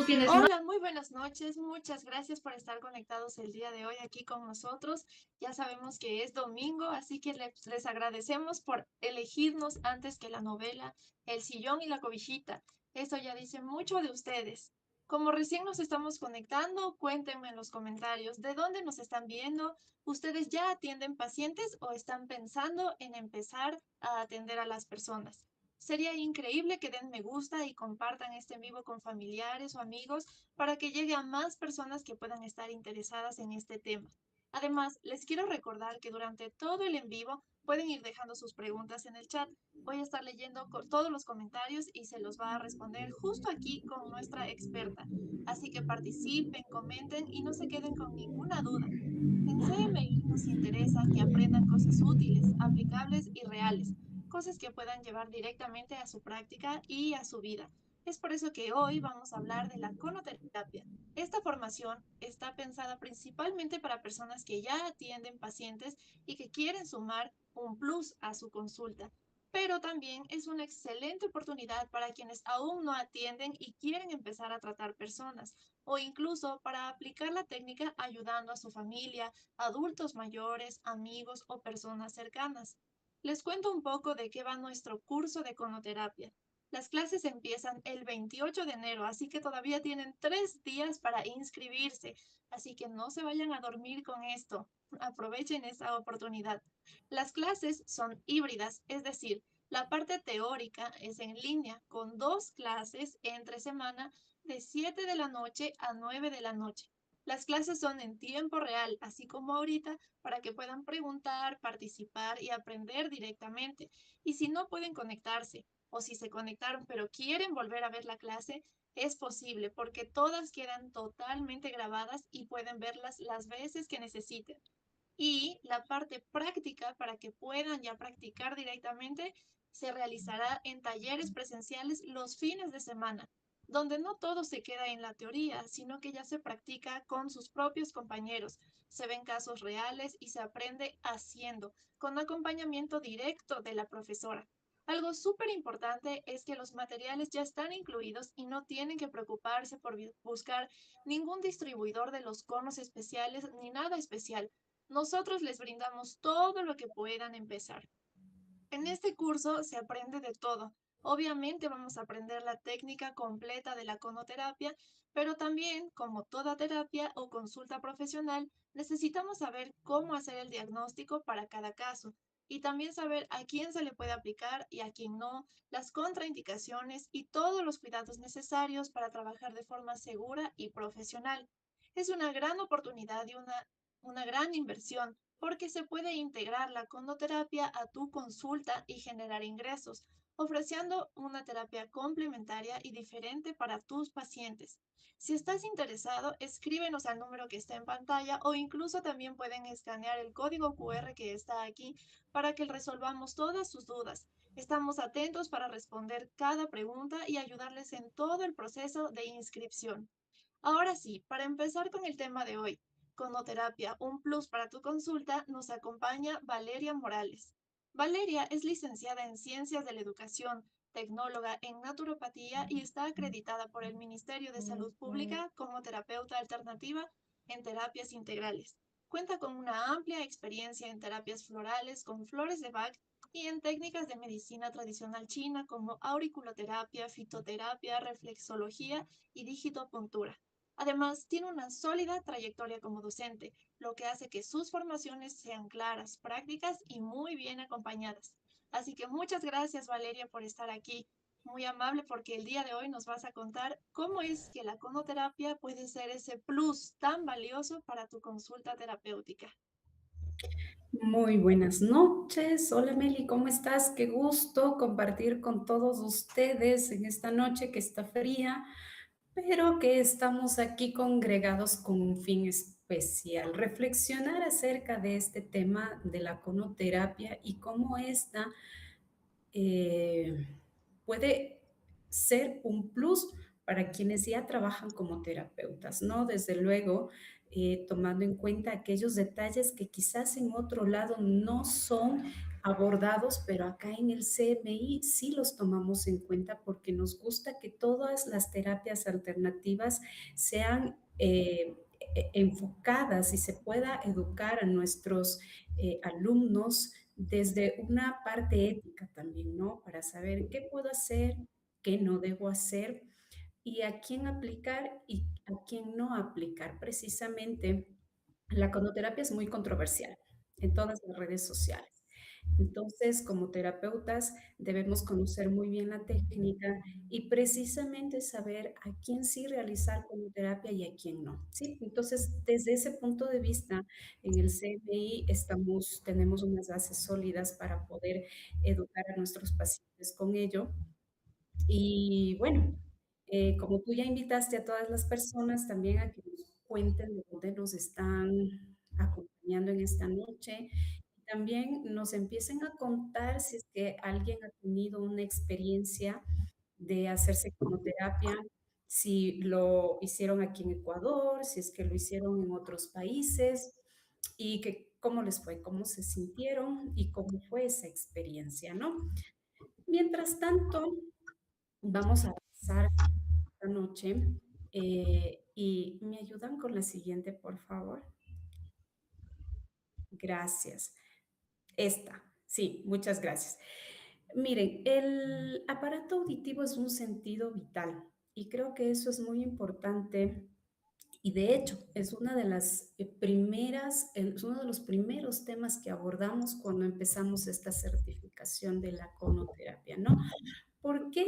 tienes más. Hola, muy buenas noches. Muchas gracias por estar conectados el día de hoy aquí con nosotros. Ya sabemos que es domingo, así que les agradecemos por elegirnos antes que la novela, el sillón y la cobijita. Eso ya dice mucho de ustedes. Como recién nos estamos conectando, cuéntenme en los comentarios de dónde nos están viendo. ¿Ustedes ya atienden pacientes o están pensando en empezar a atender a las personas? Sería increíble que den me gusta y compartan este en vivo con familiares o amigos para que llegue a más personas que puedan estar interesadas en este tema. Además, les quiero recordar que durante todo el en vivo pueden ir dejando sus preguntas en el chat. Voy a estar leyendo todos los comentarios y se los va a responder justo aquí con nuestra experta. Así que participen, comenten y no se queden con ninguna duda. En CMI nos interesa que aprendan cosas útiles, aplicables y reales, cosas que puedan llevar directamente a su práctica y a su vida. Es por eso que hoy vamos a hablar de la conoterapia. Esta formación está pensada principalmente para personas que ya atienden pacientes y que quieren sumar un plus a su consulta, pero también es una excelente oportunidad para quienes aún no atienden y quieren empezar a tratar personas, o incluso para aplicar la técnica ayudando a su familia, adultos mayores, amigos o personas cercanas. Les cuento un poco de qué va nuestro curso de conoterapia. Las clases empiezan el 28 de enero, así que todavía tienen 3 días para inscribirse, así que no se vayan a dormir con esto. Aprovechen esta oportunidad. Las clases son híbridas, es decir, la parte teórica es en línea, con 2 clases entre semana de 7 de la noche a 9 de la noche. Las clases son en tiempo real, así como ahorita, para que puedan preguntar, participar y aprender directamente. Y si no pueden conectarse, o si se conectaron pero quieren volver a ver la clase, es posible porque todas quedan totalmente grabadas y pueden verlas las veces que necesiten. Y la parte práctica para que puedan ya practicar directamente se realizará en talleres presenciales los fines de semana, donde no todo se queda en la teoría, sino que ya se practica con sus propios compañeros, se ven casos reales y se aprende haciendo, con acompañamiento directo de la profesora. Algo súper importante es que los materiales ya están incluidos y no tienen que preocuparse por buscar ningún distribuidor de los conos especiales ni nada especial. Nosotros les brindamos todo lo que puedan empezar. En este curso se aprende de todo. Obviamente vamos a aprender la técnica completa de la conoterapia, pero también, como toda terapia o consulta profesional, necesitamos saber cómo hacer el diagnóstico para cada caso y también saber a quién se le puede aplicar y a quién no, las contraindicaciones y todos los cuidados necesarios para trabajar de forma segura y profesional. Es una gran oportunidad y una gran inversión porque se puede integrar la conoterapia a tu consulta y generar ingresos, ofreciendo una terapia complementaria y diferente para tus pacientes. Si estás interesado, escríbenos al número que está en pantalla o incluso también pueden escanear el código QR que está aquí para que resolvamos todas sus dudas. Estamos atentos para responder cada pregunta y ayudarles en todo el proceso de inscripción. Ahora sí, para empezar con el tema de hoy, Conoterapia, un plus para tu consulta, nos acompaña Valeria Morales. Valeria es licenciada en Ciencias de la Educación, tecnóloga en naturopatía y está acreditada por el Ministerio de Salud Pública como terapeuta alternativa en terapias integrales. Cuenta con una amplia experiencia en terapias florales con flores de Bach y en técnicas de medicina tradicional china como auriculoterapia, fitoterapia, reflexología y digitopuntura. Además, tiene una sólida trayectoria como docente, lo que hace que sus formaciones sean claras, prácticas y muy bien acompañadas. Así que muchas gracias, Valeria, por estar aquí. Muy amable porque el día de hoy nos vas a contar cómo es que la conoterapia puede ser ese plus tan valioso para tu consulta terapéutica. Muy buenas noches. Hola Meli, ¿cómo estás? Qué gusto compartir con todos ustedes en esta noche que está fría, pero que estamos aquí congregados con un fin especial, reflexionar acerca de este tema de la conoterapia y cómo esta eh, puede ser un plus para quienes ya trabajan como terapeutas, ¿no? Desde luego, tomando en cuenta aquellos detalles que quizás en otro lado no son abordados, pero acá en el CMI sí los tomamos en cuenta porque nos gusta que todas las terapias alternativas sean enfocadas y se pueda educar a nuestros alumnos desde una parte ética también, ¿no? Para saber qué puedo hacer, qué no debo hacer y a quién aplicar y a quién no aplicar. Precisamente, la conoterapia es muy controversial en todas las redes sociales. Entonces, como terapeutas, debemos conocer muy bien la técnica y precisamente saber a quién sí realizar conoterapia y a quién no, ¿sí? Entonces, desde ese punto de vista, en el CMI tenemos unas bases sólidas para poder educar a nuestros pacientes con ello. Y bueno, como tú ya invitaste a todas las personas también a que nos cuenten de dónde nos están acompañando en esta noche, y también nos empiecen a contar si es que alguien ha tenido una experiencia de hacerse cromoterapia, si lo hicieron aquí en Ecuador, si es que lo hicieron en otros países y que cómo les fue, cómo se sintieron y cómo fue esa experiencia, ¿no? Mientras tanto, vamos a avanzar esta noche, y me ayudan con la siguiente, por favor. Gracias. Esta, sí, muchas gracias. Miren, el aparato auditivo es un sentido vital y creo que eso es muy importante y de hecho es una de las primeras, es uno de los primeros temas que abordamos cuando empezamos esta certificación de la conoterapia, ¿no? ¿Por qué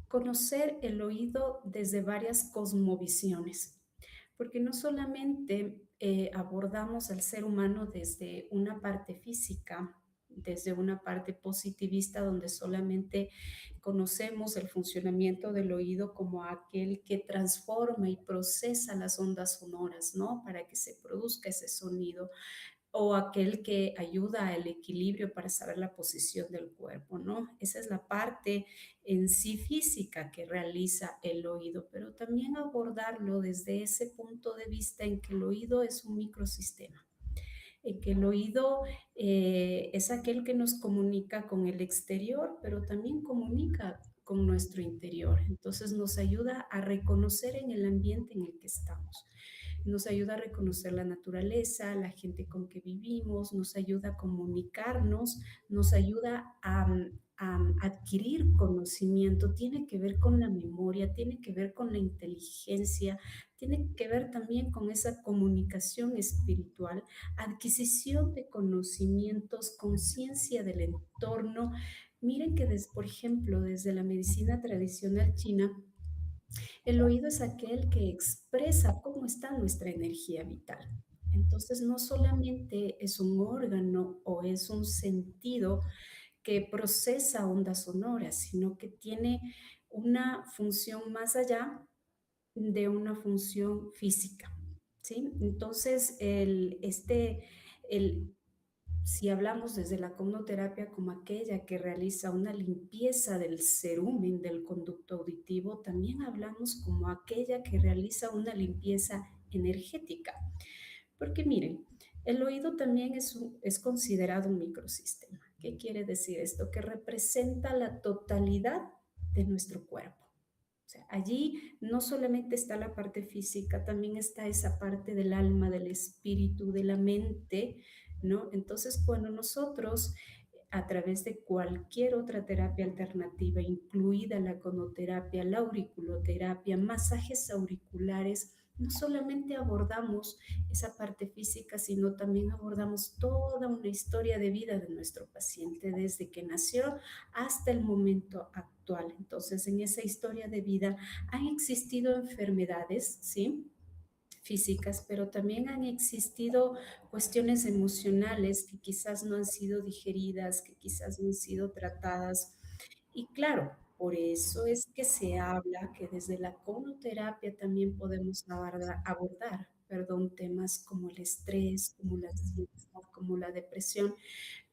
conocer el oído desde varias cosmovisiones? Porque no solamente abordamos al ser humano desde una parte física, desde una parte positivista donde solamente conocemos el funcionamiento del oído como aquel que transforma y procesa las ondas sonoras, ¿no? Para que se produzca ese sonido o aquel que ayuda al equilibrio para saber la posición del cuerpo, ¿no? Esa es la parte en sí física que realiza el oído, pero también abordarlo desde ese punto de vista en que el oído es un microsistema, en que el oído es aquel que nos comunica con el exterior, pero también comunica con nuestro interior. Entonces nos ayuda a reconocer en el ambiente en el que estamos. Nos ayuda a reconocer la naturaleza, la gente con que vivimos, nos ayuda a comunicarnos, nos ayuda a adquirir conocimiento, tiene que ver con la memoria, tiene que ver con la inteligencia, tiene que ver también con esa comunicación espiritual, adquisición de conocimientos, conciencia del entorno. Miren que, por ejemplo, desde la medicina tradicional china, el oído es aquel que expresa cómo está nuestra energía vital. Entonces, no solamente es un órgano o es un sentido que procesa ondas sonoras, sino que tiene una función más allá de una función física, ¿sí? Entonces, el, si hablamos desde la cognoterapia como aquella que realiza una limpieza del cerumen del conducto auditivo, también hablamos como aquella que realiza una limpieza energética. Porque miren, el oído también es considerado un microsistema. ¿Qué quiere decir esto? Que representa la totalidad de nuestro cuerpo. O sea, allí no solamente está la parte física, también está esa parte del alma, del espíritu, de la mente, ¿no? Entonces, cuando nosotros, a través de cualquier otra terapia alternativa, incluida la conoterapia, la auriculoterapia, masajes auriculares, no solamente abordamos esa parte física, sino también abordamos toda una historia de vida de nuestro paciente, desde que nació hasta el momento actual. Entonces, en esa historia de vida han existido enfermedades, ¿sí? Físicas, pero también han existido cuestiones emocionales que quizás no han sido digeridas, que quizás no han sido tratadas. Y claro, por eso es que se habla que desde la conoterapia también podemos perdón, temas como el estrés, como la ansiedad, como la depresión,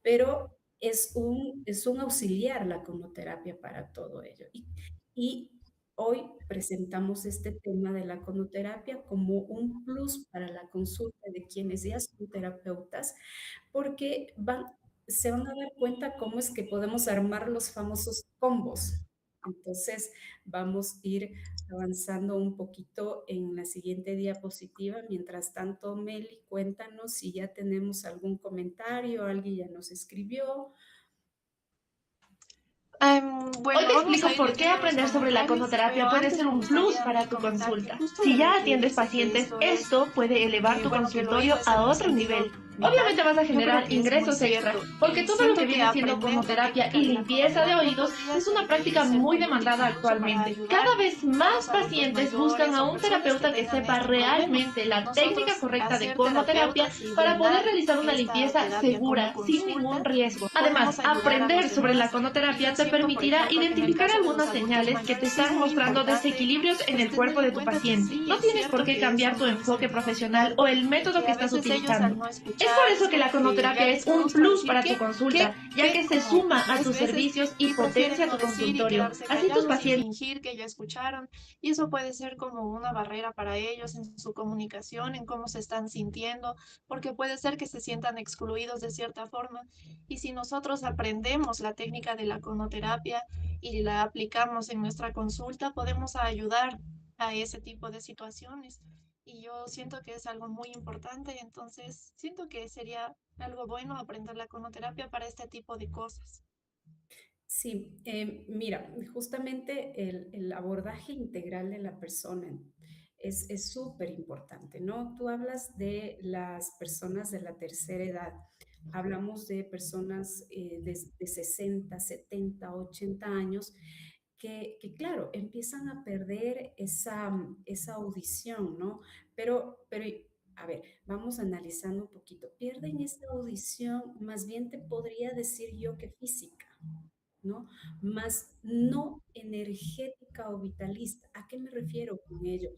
pero es un auxiliar la conoterapia para todo ello. Y hoy presentamos este tema de la conoterapia como un plus para la consulta de quienes ya son terapeutas, porque van se van a dar cuenta cómo es que podemos armar los famosos combos. Entonces, vamos a ir avanzando un poquito en la siguiente diapositiva. Mientras tanto, Meli, cuéntanos si ya tenemos algún comentario, alguien ya nos escribió. Hoy Bueno, te vamos a explico ir por qué leyendo los aprender sobre la comentarios, conoterapia pero puede antes ser me un plus gustaría a para mí tu comentar que consulta. justo Si ya David atiendes dice que pacientes, esto es, esto puede elevar tu bueno, que el oído consultorio es a en el otro sentido nivel. vital. Obviamente vas a Yo creo generar que es muy ingresos cierto. extra, porque todo lo que Siento que viene siendo aprender la conoterapia técnica y de la limpieza de conoterapia oídos podría es una práctica ser muy muy útil demandada incluso para actualmente. ayudar Cada vez a más los adultos pacientes buscan mayores a o un personas que terapeuta que tengan sepa este problema. realmente la técnica Nosotros, correcta al de ser conoterapia terapeutas y para poder brindar realizar una esta limpieza terapia como segura, sin ningún consulta, riesgo. Además, podemos ayudar a los aprender sobre la demás. Y conoterapia yo te siento, por permitirá ejemplo, que en el identificar caso de los algunas adultos señales que te mayores sí es están muy mostrando importante desequilibrios en el pues tener cuerpo en de tu cuenta que paciente. sí, No es tienes por cierto qué que es cambiar un tu enfoque sentido profesional vital o el y método que que a estás veces ellos al utilizando. no Es por escuchar es eso que la como que ya conoterapia es les un gusta plus decir para tu consulta, ya qué, que se como suma a tres tus veces servicios y y prefieren potencia no tu decir y consultorio. quedarse Así tus callados y pacientes fingir que ya escucharon. Y eso puede ser como una barrera para ellos en su comunicación, en cómo se están sintiendo, porque puede ser que se sientan excluidos de cierta forma. Y si nosotros aprendemos la técnica de la conoterapia y la aplicamos en nuestra consulta, podemos ayudar a ese tipo de situaciones. Y yo siento que es algo muy importante, entonces siento que sería algo bueno aprender la conoterapia para este tipo de cosas. Sí, mira, justamente el abordaje integral de la persona es súper importante, ¿no? Tú hablas de las personas de la tercera edad, hablamos de personas de 60, 70, 80 años claro, empiezan a perder esa audición, ¿no? Pero, a ver, vamos analizando un poquito. Pierden esa audición, más bien te podría decir yo que física, ¿no? Más no energética o vitalista. ¿A qué me refiero con ello?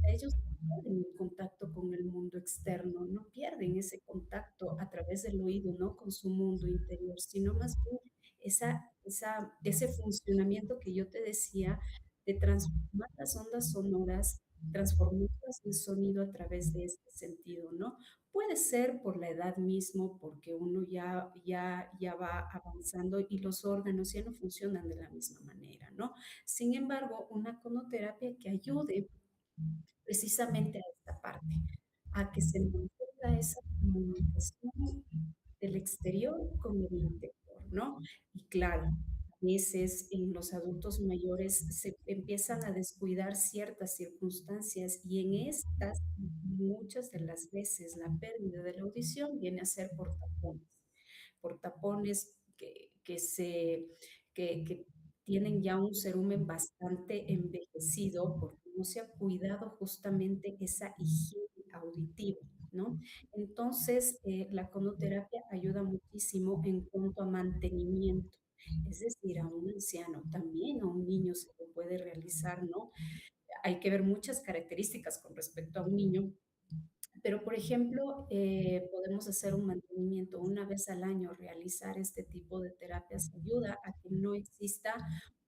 Ellos no pierden el contacto con el mundo externo, no pierden ese contacto a través del oído, ¿no? Con su mundo interior, sino más bien ese funcionamiento que yo te decía de transformar las ondas sonoras, transformarlas en sonido a través de este sentido, ¿no? Puede ser por la edad mismo, porque uno ya va avanzando y los órganos ya no funcionan de la misma manera, ¿no? Sin embargo, una conoterapia que ayude precisamente a esta parte, a que se mantenga esa comunicación del exterior con el interior, ¿no? Y claro, a veces en los adultos mayores se empiezan a descuidar ciertas circunstancias y en estas, muchas de las veces, la pérdida de la audición viene a ser por tapones que tienen ya un cerumen bastante envejecido porque no se ha cuidado justamente esa higiene auditiva, ¿no? Entonces, la conoterapia ayuda muchísimo en cuanto a mantenimiento, es decir, a un anciano, también a un niño se lo puede realizar, ¿no? Hay que ver muchas características con respecto a un niño, pero, por ejemplo, podemos hacer un mantenimiento una vez al año, realizar este tipo de terapias ayuda a que no exista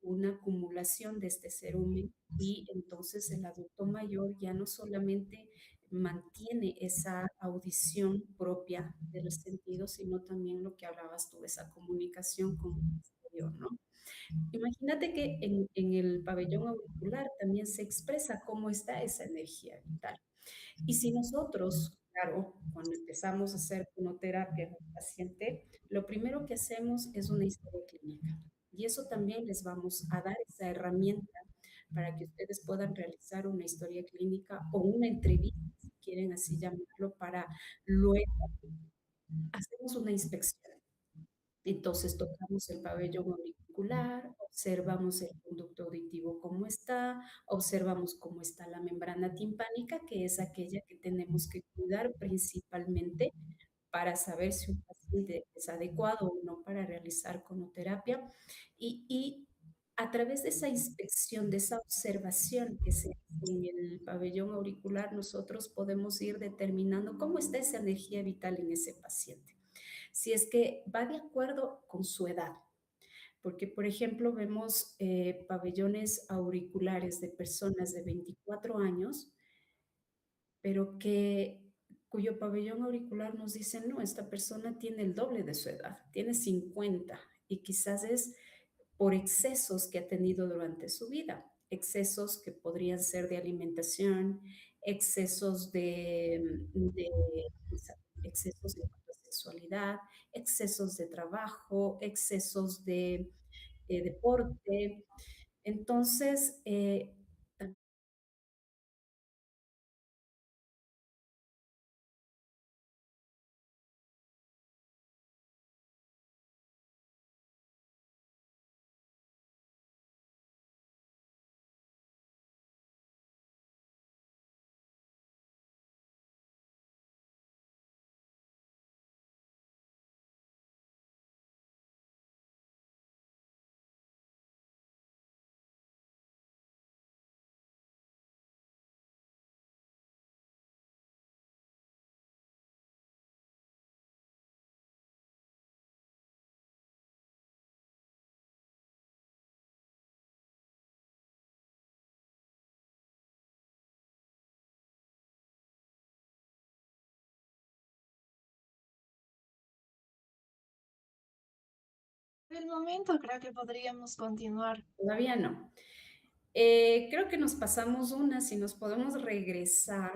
una acumulación de este cerumen y entonces el adulto mayor ya no solamente mantiene esa audición propia del sentido, sino también lo que hablabas tú, esa comunicación con el exterior, ¿no? Imagínate que en el pabellón auricular también se expresa cómo está esa energía vital. Y si nosotros, claro, cuando empezamos a hacer fonoterapia en el paciente, lo primero que hacemos es una historia clínica. Y eso también les vamos a dar esa herramienta para que ustedes puedan realizar una historia clínica o una entrevista, si quieren así llamarlo, para luego hacemos una inspección. Entonces tocamos el pabellón auricular, observamos el conducto auditivo cómo está, observamos cómo está la membrana timpánica, que es aquella que tenemos que cuidar principalmente para saber si un paciente es adecuado o no para realizar conoterapia. Y a través de esa inspección, de esa observación que se hace en el pabellón auricular, nosotros podemos ir determinando cómo está esa energía vital en ese paciente. Si es que va de acuerdo con su edad, porque por ejemplo vemos pabellones auriculares de personas de 24 años, pero que cuyo pabellón auricular nos dice, no, esta persona tiene el doble de su edad, tiene 50 y quizás es por excesos que ha tenido durante su vida, excesos que podrían ser de alimentación, excesos excesos en cuanto a sexualidad, excesos de trabajo, excesos de deporte. Entonces, Por el momento creo que podríamos continuar. todavía no. Creo que nos pasamos una, si nos podemos regresar.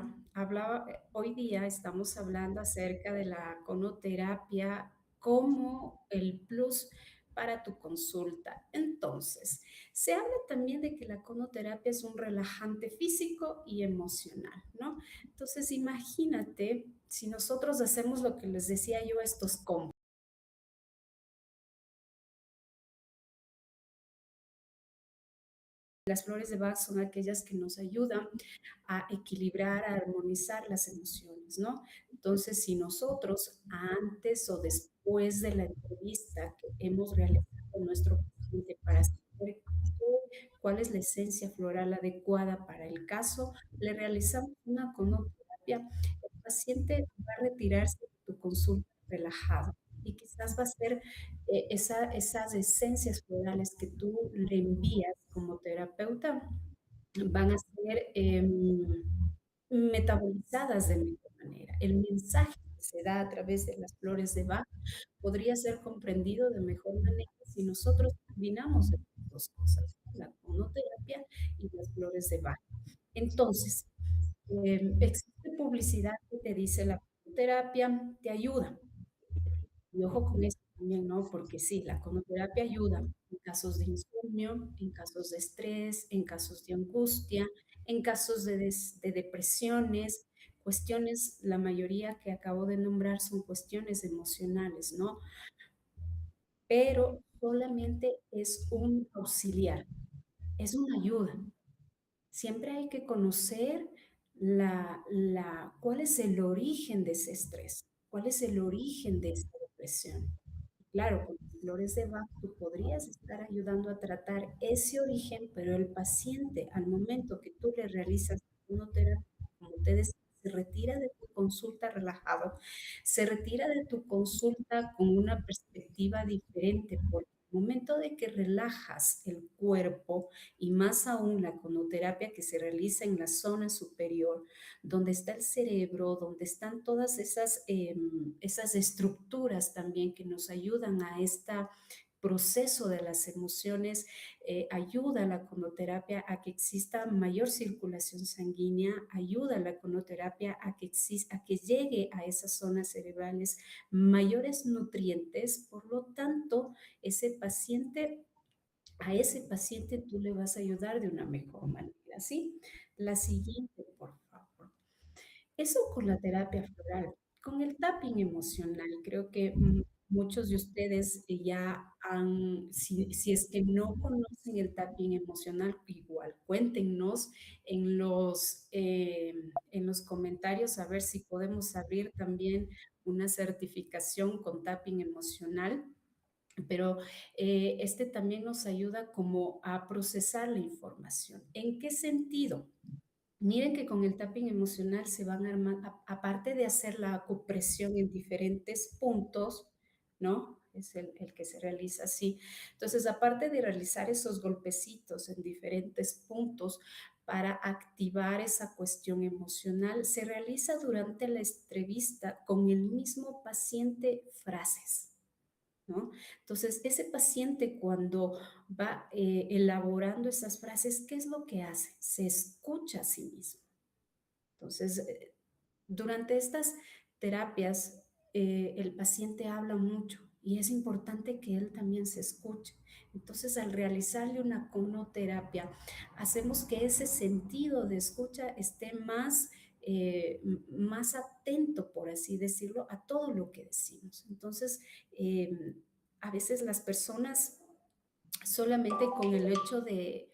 Hoy día estamos hablando acerca de la conoterapia como el plus para tu consulta. Entonces, se habla también de que la conoterapia es un relajante físico y emocional, ¿no? Entonces, imagínate si nosotros hacemos lo que les decía yo, estos combos. Las flores de Bach son aquellas que nos ayudan a equilibrar, a armonizar las emociones, ¿no? Entonces, si nosotros antes o después de la entrevista que hemos realizado con nuestro paciente para saber cuál es la esencia floral adecuada para el caso, le realizamos una conoterapia, el paciente va a retirarse de tu consulta relajado y quizás va a ser esas esencias florales que tú le envías como terapeuta van a ser metabolizadas de mejor manera. El mensaje que se da a través de las flores de Bach podría ser comprendido de mejor manera si nosotros combinamos estas dos cosas, ¿no? La fonoterapia y las flores de Bach. Entonces, existe publicidad que te dice la fonoterapia te ayuda. Y ojo con esto también, ¿no? Porque sí, la cromoterapia ayuda en casos de insomnio, en casos de estrés, en casos de angustia, en casos de depresiones, cuestiones, la mayoría que acabo de nombrar son cuestiones emocionales, ¿no? Pero solamente es un auxiliar, es una ayuda. Siempre hay que conocer cuál es el origen de ese estrés, cuál es el origen de esa depresión. Claro, con las flores de Bach tú podrías estar ayudando a tratar ese origen, pero el paciente, al momento que tú le realizas una terapia, como te decía, se retira de tu consulta relajado, se retira de tu consulta con una perspectiva diferente, porque al momento de que relajas el cuerpo y más aún la conoterapia que se realiza en la zona superior, donde está el cerebro, donde están todas esas estructuras también que nos ayudan a este proceso de las emociones, ayuda a la conoterapia a que exista mayor circulación sanguínea, ayuda a la conoterapia a que llegue a esas zonas cerebrales mayores nutrientes, por lo tanto, ese paciente a ese paciente tú le vas a ayudar de una mejor manera, ¿sí? La siguiente, por favor. Eso con la terapia floral. Con el tapping emocional, creo que muchos de ustedes ya si es que no conocen el tapping emocional, igual cuéntenos en los comentarios a ver si podemos abrir también una certificación con tapping emocional, pero este también nos ayuda como a procesar la información. ¿En qué sentido? Miren que con el tapping emocional se van armando, aparte de hacer la acupresión en diferentes puntos, ¿no? Es el que se realiza así. Entonces, aparte de realizar esos golpecitos en diferentes puntos, para activar esa cuestión emocional. Se realiza durante la entrevista con el mismo paciente frases. ¿No? Entonces, ese paciente cuando va elaborando esas frases, ¿qué es lo que hace? Se escucha a sí mismo. Entonces, durante estas terapias, el paciente habla mucho y es importante que él también se escuche. Entonces, al realizarle una conoterapia, hacemos que ese sentido de escucha esté más atento, por así decirlo, a todo lo que decimos. Entonces, a veces las personas solamente con el hecho de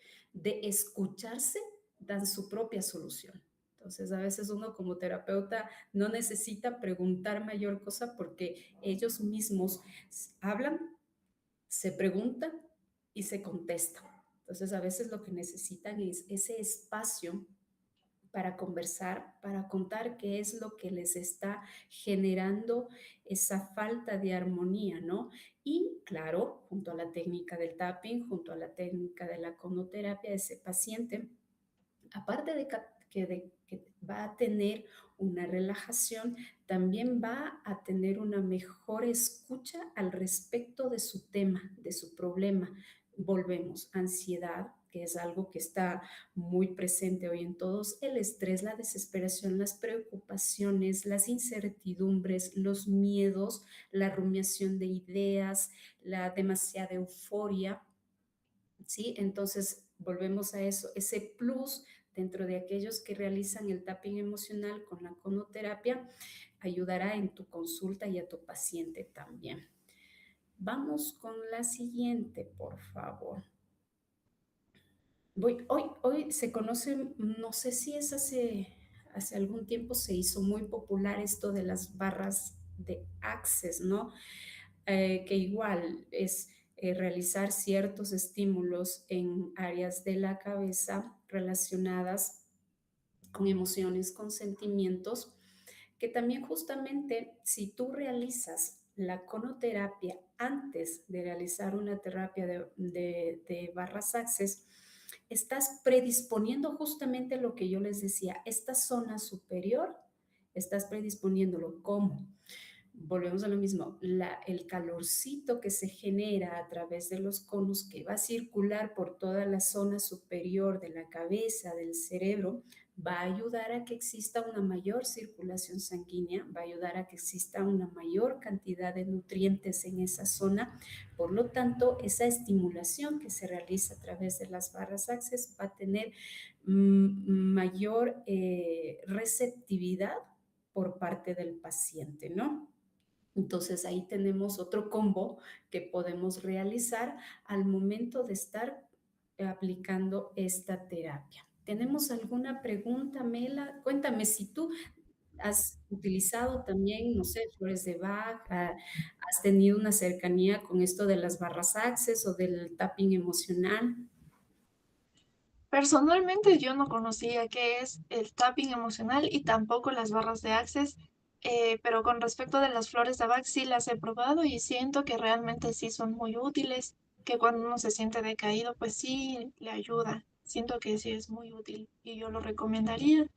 escucharse dan su propia solución. Entonces, a veces uno como terapeuta no necesita preguntar mayor cosa porque ellos mismos hablan, se preguntan y se contestan. Entonces, a veces lo que necesitan es ese espacio para conversar, para contar qué es lo que les está generando esa falta de armonía, ¿no? Y claro, junto a la técnica del tapping, junto a la técnica de la conoterapia, ese paciente, aparte que va a tener una relajación, también va a tener una mejor escucha al respecto de su tema, de su problema. Volvemos, ansiedad, que es algo que está muy presente hoy en todos, el estrés, la desesperación, las preocupaciones, las incertidumbres, los miedos, la rumiación de ideas, la demasiada euforia, ¿sí? Entonces, volvemos a eso, ese plus dentro de aquellos que realizan el tapping emocional con la conoterapia ayudará en tu consulta y a tu paciente también. Vamos con la siguiente, por favor. Hoy se conoce, no sé si es hace algún tiempo se hizo muy popular esto de las barras de Access, ¿no? Que igual es realizar ciertos estímulos en áreas de la cabeza relacionadas con emociones, con sentimientos, que también justamente si tú realizas la conoterapia antes de realizar una terapia de barras access, estás predisponiendo justamente lo que yo les decía, esta zona superior, estás predisponiéndolo. ¿Cómo? Volvemos a lo mismo, el calorcito que se genera a través de los conos que va a circular por toda la zona superior de la cabeza, del cerebro, va a ayudar a que exista una mayor circulación sanguínea, va a ayudar a que exista una mayor cantidad de nutrientes en esa zona. Por lo tanto, esa estimulación que se realiza a través de las barras access va a tener mayor receptividad por parte del paciente, ¿no? Entonces ahí tenemos otro combo que podemos realizar al momento de estar aplicando esta terapia. ¿Tenemos alguna pregunta, Mela? Cuéntame si tú has utilizado también, no sé, flores de Bach, has tenido una cercanía con esto de las barras access o del tapping emocional. Personalmente yo no conocía qué es el tapping emocional y tampoco las barras de Access, pero con respecto de las flores de Bach sí las he probado y siento que realmente sí son muy útiles, que cuando uno se siente decaído, pues sí le ayuda. Siento que sí es muy útil y yo lo recomendaría.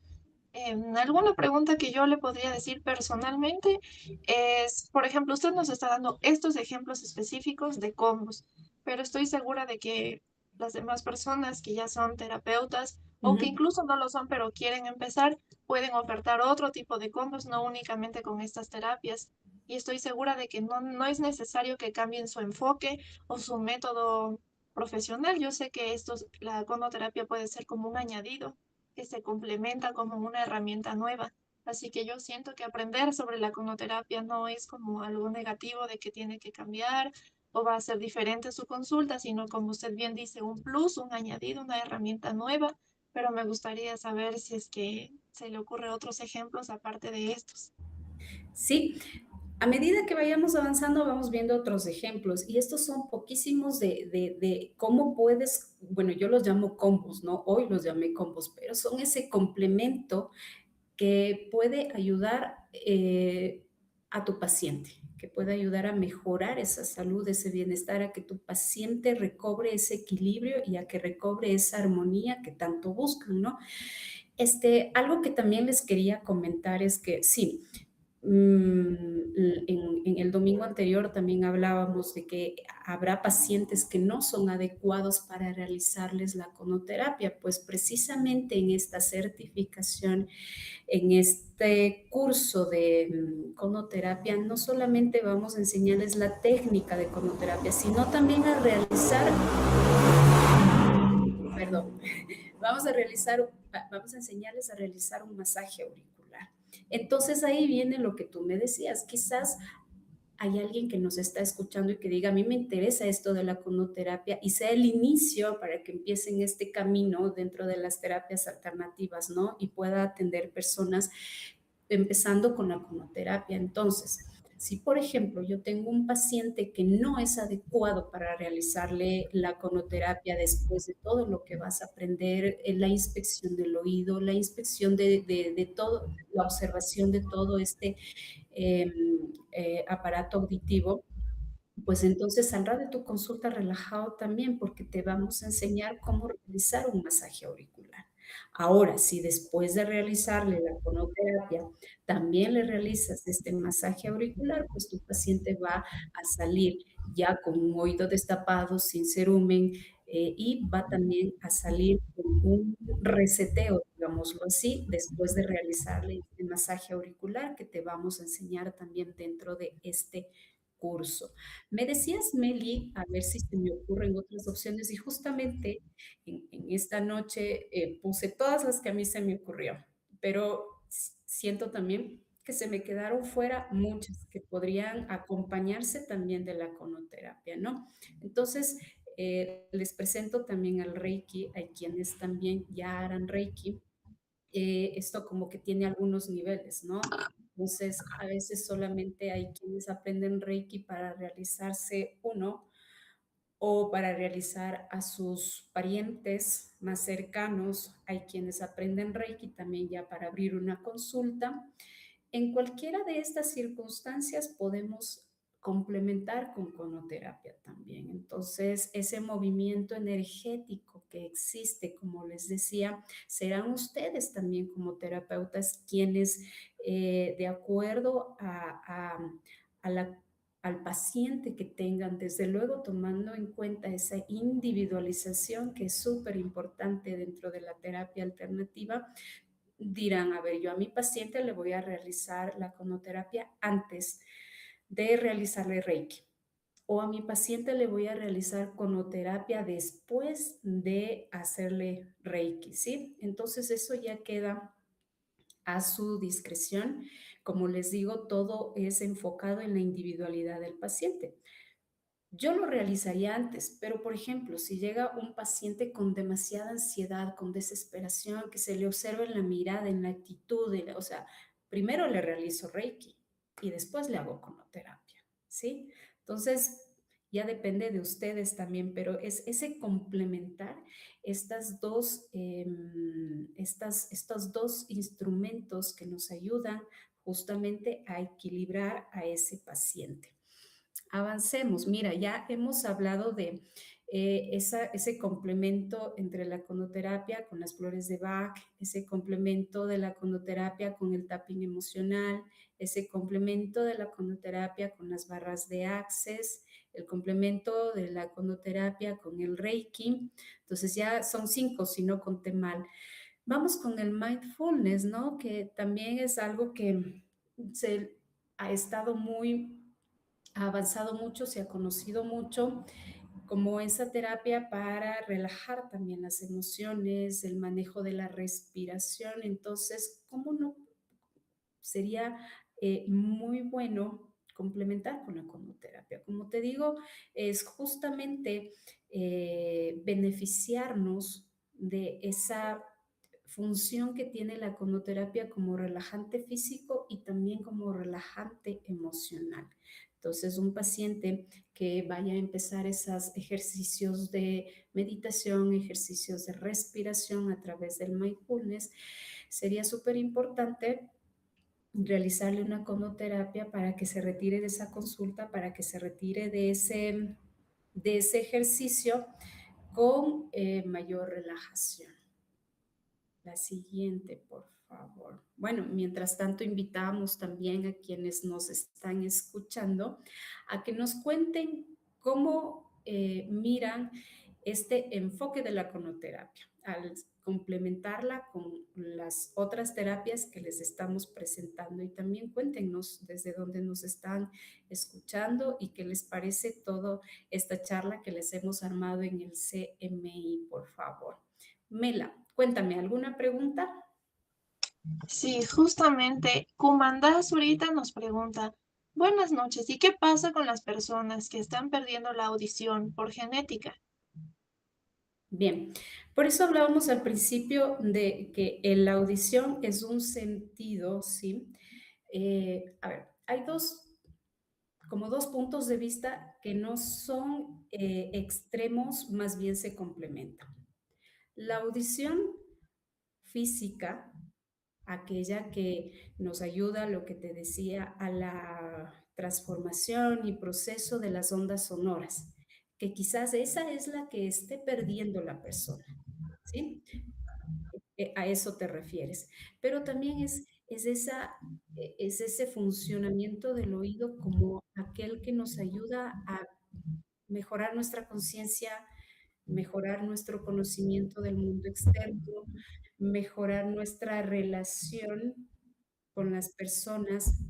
Alguna pregunta que yo le podría decir personalmente es, por ejemplo, usted nos está dando estos ejemplos específicos de combos, pero estoy segura de que las demás personas que ya son terapeutas o que Ujú. incluso no lo son, pero quieren empezar, pueden ofertar otro tipo de combos, no únicamente con estas terapias. Y estoy segura de que no es necesario que cambien su enfoque o su método profesional. Yo sé que la conoterapia puede ser como un añadido que se complementa como una herramienta nueva. Así que yo siento que aprender sobre la conoterapia no es como algo negativo de que tiene que cambiar o va a ser diferente su consulta, sino como usted bien dice, un plus, un añadido, una herramienta nueva. Pero me gustaría saber si es que se le ocurre otros ejemplos aparte de estos. Sí, a medida que vayamos avanzando, vamos viendo otros ejemplos y estos son poquísimos de cómo puedes, bueno, yo los llamo combos, ¿no? Hoy los llamé combos, pero son ese complemento que puede ayudar a tu paciente, que puede ayudar a mejorar esa salud, ese bienestar, a que tu paciente recobre ese equilibrio y a que recobre esa armonía que tanto buscan, ¿no? Algo que también les quería comentar es que sí, en el domingo anterior también hablábamos de que habrá pacientes que no son adecuados para realizarles la conoterapia, pues precisamente en esta certificación, en este curso de conoterapia, no solamente vamos a enseñarles la técnica de conoterapia, sino también a realizar, perdón, vamos a enseñarles a realizar un masaje auricular. Entonces ahí viene lo que tú me decías, quizás hay alguien que nos está escuchando y que diga, a mí me interesa esto de la conoterapia y sea el inicio para que empiecen este camino dentro de las terapias alternativas, ¿no? Y pueda atender personas empezando con la conoterapia. Entonces, si por ejemplo yo tengo un paciente que no es adecuado para realizarle la conoterapia después de todo lo que vas a aprender, la inspección del oído, la inspección de todo, la observación de todo este eh, aparato auditivo, pues entonces saldrá de tu consulta relajado también porque te vamos a enseñar cómo realizar un masaje auricular. Ahora, si después de realizarle la fonoterapia también le realizas este masaje auricular, pues tu paciente va a salir ya con un oído destapado, sin cerumen, y va también a salir con un reseteo, digámoslo así, después de realizarle este masaje auricular que te vamos a enseñar también dentro de este curso. Me decías, Meli, a ver si se me ocurren otras opciones y justamente en esta noche puse todas las que a mí se me ocurrió, pero siento también que se me quedaron fuera muchas que podrían acompañarse también de la conoterapia, ¿no? Entonces, les presento también al Reiki, hay quienes también ya harán Reiki. Esto como que tiene algunos niveles, ¿no? Entonces, a veces solamente hay quienes aprenden Reiki para realizarse uno o para realizar a sus parientes más cercanos. Hay quienes aprenden Reiki también ya para abrir una consulta. En cualquiera de estas circunstancias podemos complementar con conoterapia también. Entonces, ese movimiento energético que existe, como les decía, serán ustedes también como terapeutas quienes, de acuerdo a la al paciente que tengan, desde luego tomando en cuenta esa individualización que es súper importante dentro de la terapia alternativa, dirán, a ver, yo a mi paciente le voy a realizar la conoterapia antes de realizarle Reiki. O a mi paciente le voy a realizar conoterapia después de hacerle Reiki, ¿sí? Entonces eso ya queda a su discreción. Como les digo, todo es enfocado en la individualidad del paciente. Yo lo realizaría antes, pero por ejemplo, si llega un paciente con demasiada ansiedad, con desesperación, que se le observa en la mirada, en la actitud, o sea, primero le realizo Reiki y después le hago conoterapia, ¿sí? Entonces, ya depende de ustedes también, pero es ese complementar estos dos instrumentos que nos ayudan justamente a equilibrar a ese paciente. Avancemos. Mira, ya hemos hablado de ese complemento entre la conoterapia con las flores de Bach, ese complemento de la conoterapia con el tapping emocional, ese complemento de la conoterapia con las barras de Access, el complemento de la conoterapia con el Reiki. Entonces ya son 5, si no conté mal. Vamos con el mindfulness, ¿no? Que también es algo que se ha estado ha avanzado mucho, se ha conocido mucho como esa terapia para relajar también las emociones, el manejo de la respiración. Entonces, ¿cómo no? Sería muy bueno complementar con la conoterapia. Como te digo, es justamente beneficiarnos de esa función que tiene la conoterapia como relajante físico y también como relajante emocional. Entonces, un paciente que vaya a empezar esos ejercicios de meditación, ejercicios de respiración a través del mindfulness, sería súper importante realizarle una conoterapia para que se retire de esa consulta, para que se retire de ese ejercicio con mayor relajación. La siguiente, por favor. Bueno, mientras tanto, invitamos también a quienes nos están escuchando a que nos cuenten cómo miran este enfoque de la conoterapia al complementarla con las otras terapias que les estamos presentando y también cuéntenos desde dónde nos están escuchando y qué les parece toda esta charla que les hemos armado en el CMI, por favor. Mela, cuéntame, ¿alguna pregunta? Sí, justamente, Kumanda Zurita nos pregunta, buenas noches, ¿y qué pasa con las personas que están perdiendo la audición por genética? Bien, por eso hablábamos al principio de que la audición es un sentido, ¿sí? A ver, hay como dos puntos de vista que no son extremos, más bien se complementan. La audición física, aquella que nos ayuda, lo que te decía, a la transformación y proceso de las ondas sonoras, que quizás esa es la que esté perdiendo la persona, ¿sí? A eso te refieres. Pero también es ese funcionamiento del oído como aquel que nos ayuda a mejorar nuestra conciencia, mejorar nuestro conocimiento del mundo externo, mejorar nuestra relación con las personas,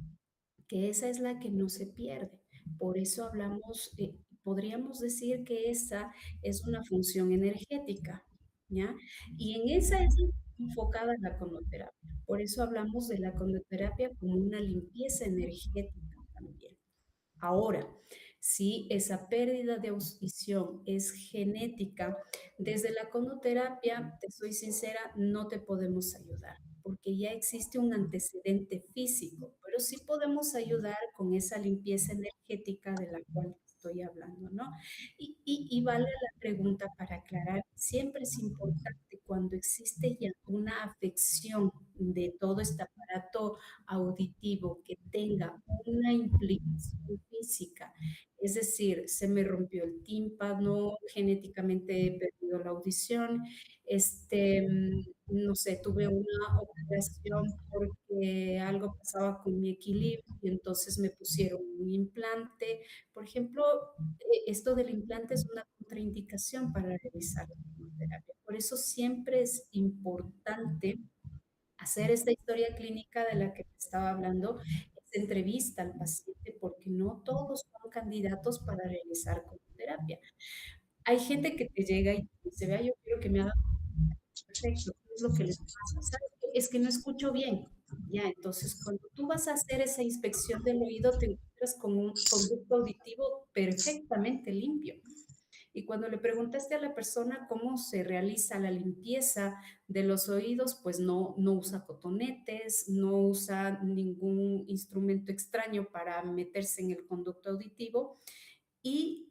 que esa es la que no se pierde. Por eso hablamos, podríamos decir que esa es una función energética, ¿ya? Y en esa es enfocada la conoterapia. Por eso hablamos de la conoterapia como una limpieza energética también. Ahora, si esa pérdida de audición es genética, desde la conoterapia, te soy sincera, no te podemos ayudar, porque ya existe un antecedente físico, pero sí podemos ayudar con esa limpieza energética de la cual estoy hablando, ¿no? Y vale la pregunta para aclarar, siempre es importante cuando existe ya una afección de todo este aparato auditivo que tenga una implicación física, es decir, se me rompió el tímpano, genéticamente he perdido la audición, no sé, tuve una operación porque algo pasaba con mi equilibrio y entonces me pusieron un implante. Por ejemplo, esto del implante es una contraindicación para realizar la quimioterapia. Por eso siempre es importante hacer esta historia clínica de la que te estaba hablando, esa entrevista al paciente, porque no todos son candidatos para realizar terapia. Hay gente que te llega y te dice, vea, yo quiero que me haga perfecto, ¿qué es lo que les pasa? ¿Sabes qué? Es que no escucho bien. Ya, entonces cuando tú vas a hacer esa inspección del oído, te encuentras con un conducto auditivo perfectamente limpio. Y cuando le preguntaste a la persona cómo se realiza la limpieza de los oídos, pues no usa cotonetes, no usa ningún instrumento extraño para meterse en el conducto auditivo y,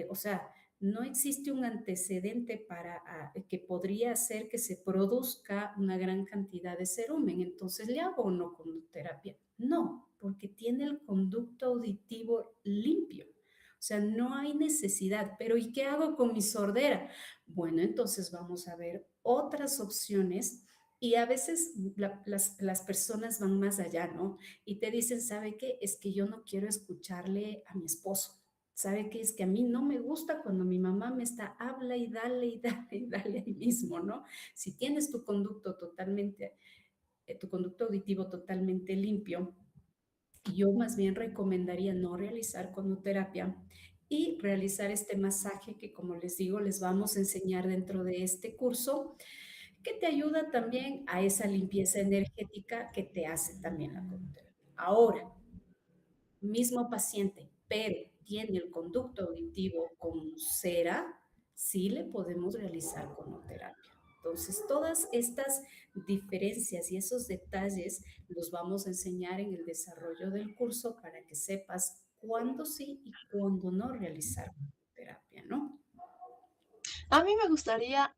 o sea, no existe un antecedente que podría hacer que se produzca una gran cantidad de cerumen. Entonces, ¿le hago o no conducterapia? No, porque tiene el conducto auditivo limpio. O sea, no hay necesidad. Pero ¿y qué hago con mi sordera? Bueno, entonces vamos a ver otras opciones y a veces las personas van más allá, ¿no? Y te dicen, ¿sabe qué? Es que yo no quiero escucharle a mi esposo. ¿Sabe qué? Es que a mí no me gusta cuando mi mamá me está, habla y dale y dale y dale ahí mismo, ¿no? Si tienes tu conducto auditivo totalmente limpio, yo más bien recomendaría no realizar conoterapia y realizar este masaje que, como les digo, les vamos a enseñar dentro de este curso, que te ayuda también a esa limpieza energética que te hace también la conoterapia. Ahora, mismo paciente, pero tiene el conducto auditivo con cera, sí le podemos realizar conoterapia. Entonces, todas estas diferencias y esos detalles los vamos a enseñar en el desarrollo del curso para que sepas cuándo sí y cuándo no realizar terapia, ¿no? A mí me gustaría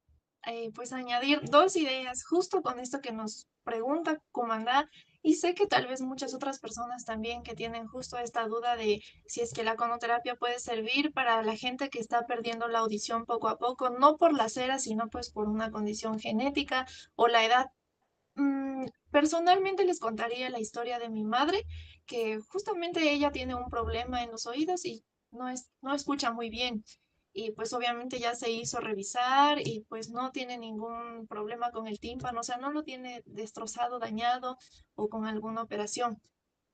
pues añadir dos ideas justo con esto que nos pregunta cómo anda y sé que tal vez muchas otras personas también que tienen justo esta duda de si es que la conoterapia puede servir para la gente que está perdiendo la audición poco a poco, no por la cera, sino pues por una condición genética o la edad. Personalmente les contaría la historia de mi madre, que justamente ella tiene un problema en los oídos y no escucha muy bien. Y pues obviamente ya se hizo revisar y pues no tiene ningún problema con el tímpano, o sea, no lo tiene destrozado, dañado o con alguna operación.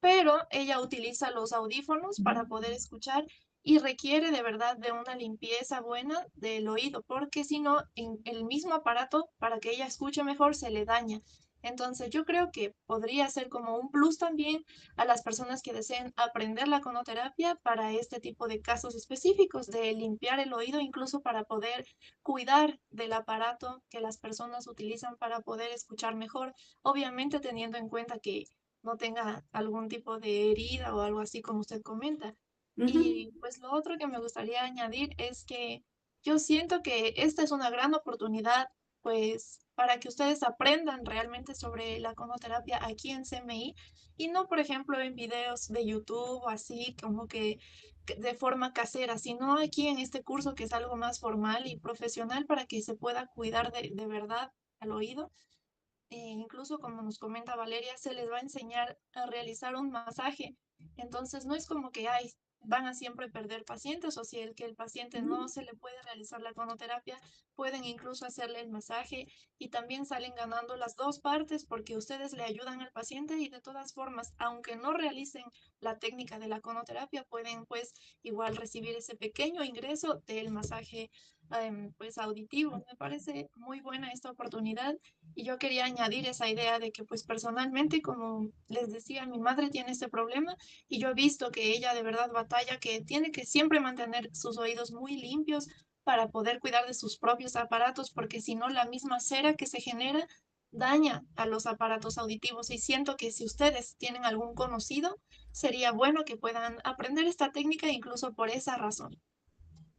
Pero ella utiliza los audífonos Ujú. para poder escuchar y requiere de verdad de una limpieza buena del oído, porque si no, en el mismo aparato, para que ella escuche mejor, se le daña. Entonces, yo creo que podría ser como un plus también a las personas que deseen aprender la conoterapia para este tipo de casos específicos, de limpiar el oído, incluso para poder cuidar del aparato que las personas utilizan para poder escuchar mejor, obviamente teniendo en cuenta que no tenga algún tipo de herida o algo así como usted comenta. Ujú. Y pues lo otro que me gustaría añadir es que yo siento que esta es una gran oportunidad, pues, para que ustedes aprendan realmente sobre la conoterapia aquí en CMI y no, por ejemplo, en videos de YouTube o así como que de forma casera, sino aquí en este curso que es algo más formal y profesional para que se pueda cuidar de verdad al oído. Incluso como nos comenta Valeria, se les va a enseñar a realizar un masaje. Entonces, no es como que ay, van a siempre perder pacientes o si el que el paciente Ujú. no se le puede realizar la conoterapia, pueden incluso hacerle el masaje y también salen ganando las dos partes porque ustedes le ayudan al paciente y de todas formas, aunque no realicen la técnica de la conoterapia, pueden pues igual recibir ese pequeño ingreso del masaje pues auditivo. Me parece muy buena esta oportunidad y yo quería añadir esa idea de que, pues personalmente, como les decía, mi madre tiene este problema y yo he visto que ella de verdad batalla, que tiene que siempre mantener sus oídos muy limpios para poder cuidar de sus propios aparatos, porque si no, la misma cera que se genera daña a los aparatos auditivos. Y siento que si ustedes tienen algún conocido, sería bueno que puedan aprender esta técnica incluso por esa razón.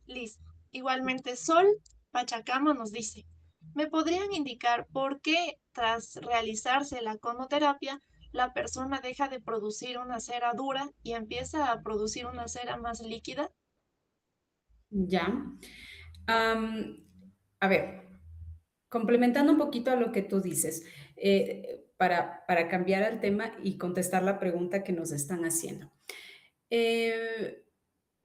Listo. Igualmente, Sol Pachacama nos dice, ¿me podrían indicar por qué tras realizarse la conoterapia, la persona deja de producir una cera dura y empieza a producir una cera más líquida? Ya. Am, a ver, complementando un poquito a lo que tú dices, para cambiar el tema y contestar la pregunta que nos están haciendo. Eh,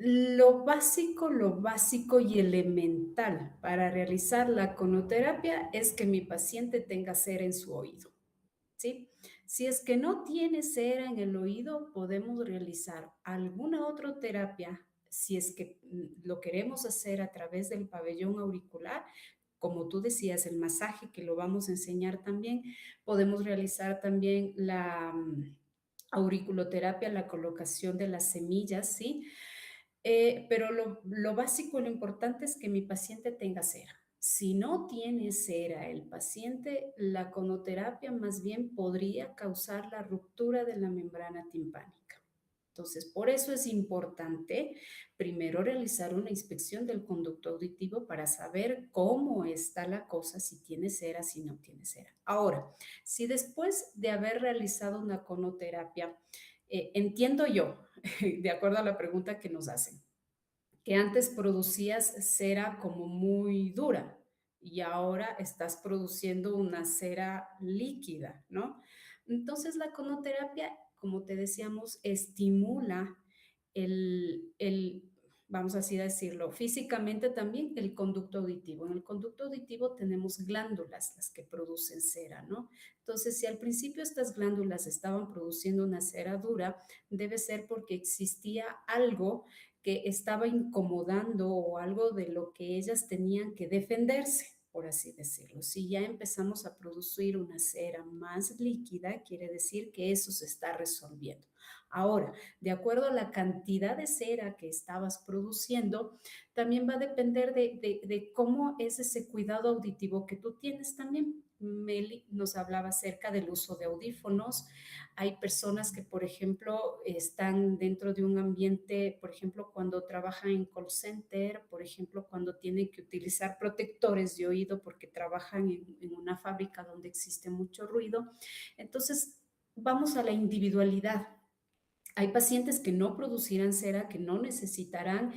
lo básico y elemental para realizar la conoterapia es que mi paciente tenga cera en su oído. ¿Sí? Si es que no tiene cera en el oído, podemos realizar alguna otra terapia. Si es que lo queremos hacer a través del pabellón auricular, como tú decías, el masaje que lo vamos a enseñar también, podemos realizar también la auriculoterapia, la colocación de las semillas, ¿sí? Pero lo básico, lo importante es que mi paciente tenga cera. Si no tiene cera el paciente, la conoterapia más bien podría causar la ruptura de la membrana timpánica. Entonces, por eso es importante primero realizar una inspección del conducto auditivo para saber cómo está la cosa, si tiene cera, si no tiene cera. Ahora, si después de haber realizado una conoterapia, entiendo yo, de acuerdo a la pregunta que nos hacen, que antes producías cera como muy dura y ahora estás produciendo una cera líquida, ¿no? Entonces la conoterapia, como te decíamos, estimula vamos así a decirlo, físicamente también el conducto auditivo. En el conducto auditivo tenemos glándulas, las que producen cera, ¿no? Entonces, si al principio estas glándulas estaban produciendo una cera dura, debe ser porque existía algo que estaba incomodando o algo de lo que ellas tenían que defenderse, por así decirlo. Si ya empezamos a producir una cera más líquida, quiere decir que eso se está resolviendo. Ahora, de acuerdo a la cantidad de cera que estabas produciendo, también va a depender de cómo es ese cuidado auditivo que tú tienes también. Meli nos hablaba acerca del uso de audífonos. Hay personas que, por ejemplo, están dentro de un ambiente, por ejemplo, cuando trabajan en call center, por ejemplo, cuando tienen que utilizar protectores de oído porque trabajan en una fábrica donde existe mucho ruido. Entonces, vamos a la individualidad. Hay pacientes que no producirán cera, que no necesitarán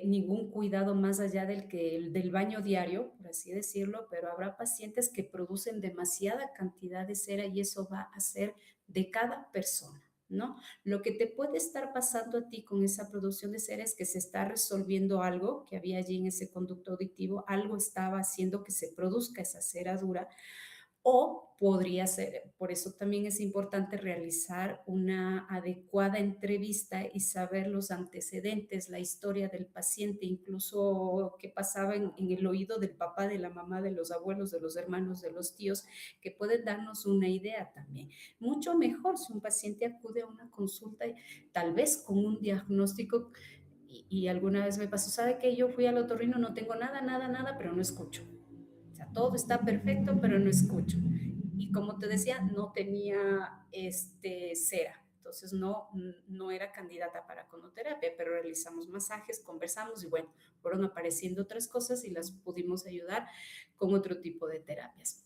ningún cuidado más allá del baño diario, por así decirlo, pero habrá pacientes que producen demasiada cantidad de cera y eso va a ser de cada persona, ¿no? Lo que te puede estar pasando a ti con esa producción de cera es que se está resolviendo algo que había allí en ese conducto auditivo, algo estaba haciendo que se produzca esa cera dura o podría ser, por eso también es importante realizar una adecuada entrevista y saber los antecedentes, la historia del paciente, incluso qué pasaba en el oído del papá, de la mamá, de los abuelos, de los hermanos, de los tíos, que pueden darnos una idea también. Mucho mejor si un paciente acude a una consulta, tal vez con un diagnóstico, y alguna vez me pasó, ¿sabe qué? Yo fui al otorrino, no tengo nada, nada, nada, pero no escucho. O sea, todo está perfecto, pero no escucho. Y como te decía, no tenía cera. Entonces no era candidata para conoterapia, pero realizamos masajes, conversamos y bueno, fueron apareciendo otras cosas y las pudimos ayudar con otro tipo de terapias.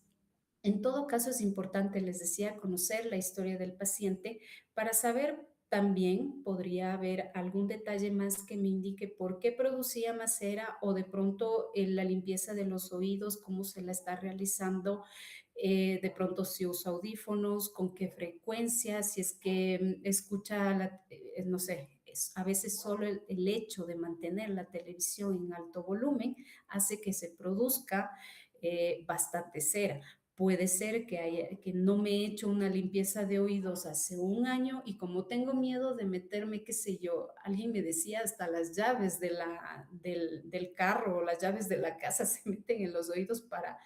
En todo caso, es importante, les decía, conocer la historia del paciente para saber también podría haber algún detalle más que me indique por qué producía más cera o de pronto la limpieza de los oídos, cómo se la está realizando, de pronto si usa audífonos, con qué frecuencia, si es que escucha, no sé, a veces solo el hecho de mantener la televisión en alto volumen hace que se produzca bastante cera. Puede ser que no me he hecho una limpieza de oídos hace un año y como tengo miedo de meterme, qué sé yo, alguien me decía hasta las llaves del carro o las llaves de la casa se meten en los oídos para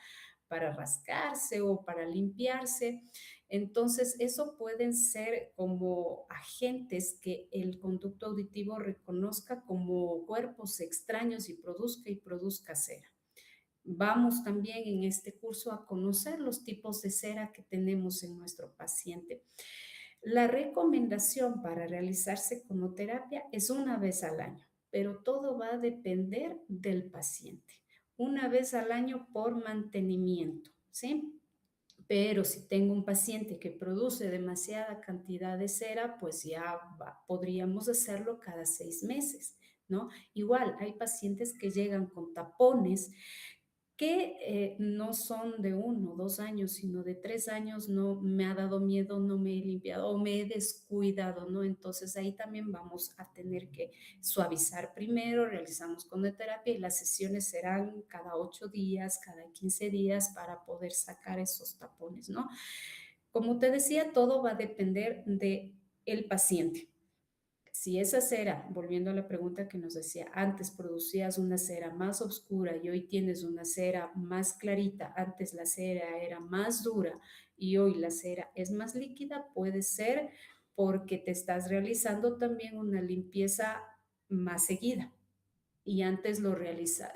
rascarse o para limpiarse. Entonces, eso pueden ser como agentes que el conducto auditivo reconozca como cuerpos extraños y produzca cera. Vamos también en este curso a conocer los tipos de cera que tenemos en nuestro paciente. La recomendación para realizarse conoterapia es una vez al año, pero todo va a depender del paciente. Una vez al año por mantenimiento, ¿sí? Pero si tengo un paciente que produce demasiada cantidad de cera, pues ya podríamos hacerlo cada 6 meses, ¿no? Igual, hay pacientes que llegan con tapones que no son de 1 o 2 años, sino de 3 años, no me ha dado miedo, no me he limpiado o me he descuidado, ¿no? Entonces ahí también vamos a tener que suavizar primero, realizamos conoterapia y las sesiones serán cada 8 días, cada 15 días para poder sacar esos tapones, ¿no? Como te decía, todo va a depender de el paciente. Si esa cera, volviendo a la pregunta que nos decía, antes producías una cera más oscura y hoy tienes una cera más clarita, antes la cera era más dura y hoy la cera es más líquida, puede ser porque te estás realizando también una limpieza más seguida y antes